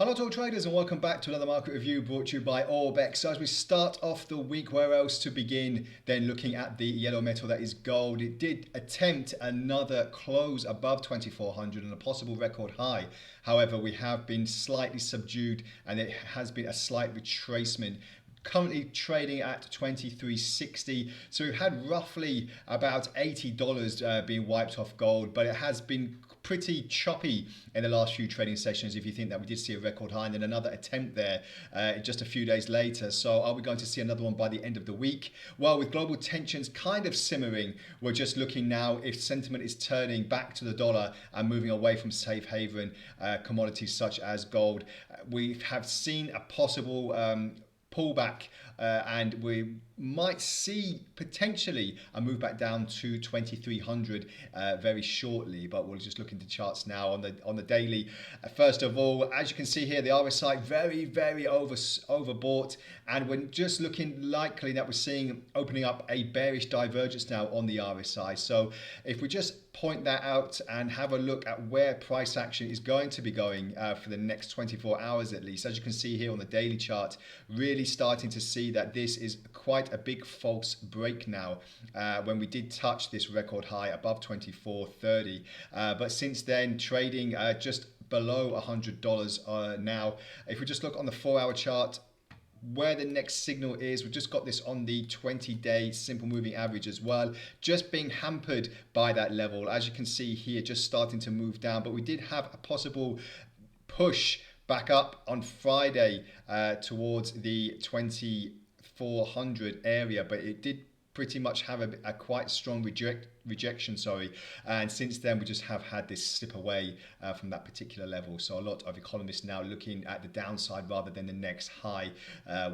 Hello to all traders and welcome back to another market review brought to you by Orbex. So as we start off the week, where else to begin than looking at the yellow metal that is gold. It did attempt another close above 2400 and a possible record high. However, we have been slightly subdued and it has been a slight retracement. Currently trading at 23.60, so we've had roughly about $80 being wiped off gold, but it has been pretty choppy in the last few trading sessions if you think that we did see a record high and then another attempt there just a few days later. So are we going to see another one by the end of the week? Well, with global tensions kind of simmering, we're just looking now if sentiment is turning back to the dollar and moving away from safe haven commodities such as gold. We have seen a possible pullback and we might see potentially a move back down to 2300 very shortly, but we'll just look into charts now on the daily. First of all, as you can see here, the RSI very overbought, and we're just looking likely that we're seeing opening up a bearish divergence now on the RSI. So if we just point that out and have a look at where price action is going to be going for the next 24 hours at least, as you can see here on the daily chart, really starting to see that this is quite a big false break now when we did touch this record high above 24.30, but since then trading just below $100 now. If we just look on the 4-hour chart, where the next signal is, we've just got this on the 20-day simple moving average as well, just being hampered by that level. As you can see here, just starting to move down, but we did have a possible push back up on Friday towards the 2400 area, but it did pretty much have a quite strong rejection, and since then we just have had this slip away from that particular level. So a lot of economists now looking at the downside rather than the next high,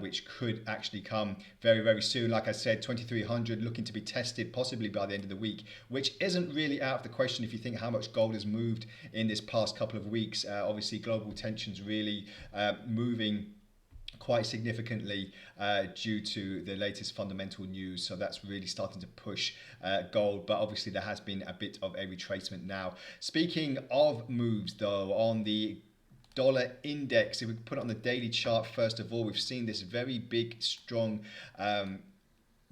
which could actually come very soon. Like I said, 2300 looking to be tested possibly by the end of the week, which isn't really out of the question if you think how much gold has moved in this past couple of weeks. Obviously global tensions really moving quite significantly due to the latest fundamental news, so that's really starting to push gold, but obviously there has been a bit of a retracement now. Speaking of moves though, on the dollar index, if we put it on the daily chart first of all, we've seen this very big strong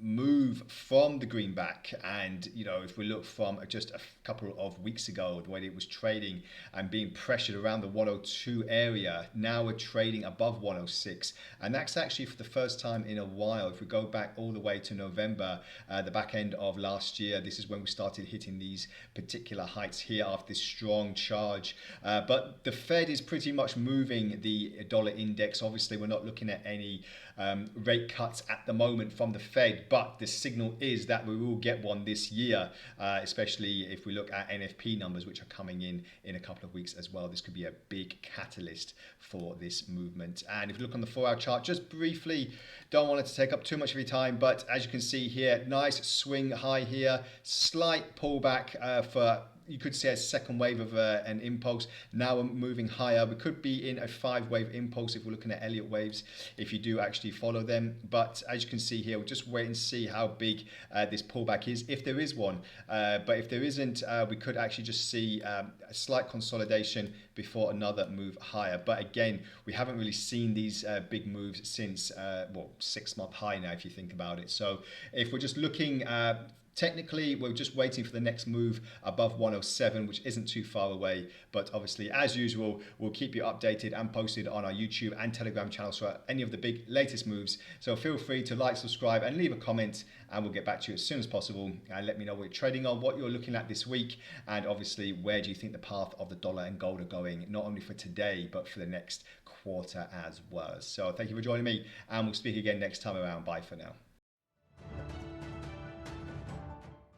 move from the greenback, and you know, if we look from just a couple of weeks ago when it was trading and being pressured around the 102 area, now we're trading above 106, and that's actually for the first time in a while. If we go back all the way to November, the back end of last year, this is when we started hitting these particular heights here after this strong charge, but the Fed is pretty much moving the dollar index. Obviously we're not looking at any rate cuts at the moment from the Fed, but the signal is that we will get one this year, especially if we look at NFP numbers, which are coming in a couple of weeks as well. This could be a big catalyst for this movement. And if you look on the 4-hour chart, just briefly, don't want it to take up too much of your time, but as you can see here, nice swing high here, slight pullback for, you could say, a second wave of an impulse. Now we're moving higher. We could be in a 5-wave impulse if we're looking at Elliott waves, if you do actually follow them. But as you can see here, we'll just wait and see how big this pullback is, if there is one. But if there isn't, we could actually just see a slight consolidation before another move higher. But again, we haven't really seen these big moves since, well, 6-month high now, if you think about it. So if we're just looking technically, we're just waiting for the next move above 107, which isn't too far away. But obviously, as usual, we'll keep you updated and posted on our YouTube and Telegram channels for any of the big latest moves. So feel free to like, subscribe, and leave a comment, and we'll get back to you as soon as possible. And let me know what you're trading on, what you're looking at this week, and obviously, where do you think the path of the dollar and gold are going, not only for today, but for the next quarter as well. So thank you for joining me, and we'll speak again next time around. Bye for now.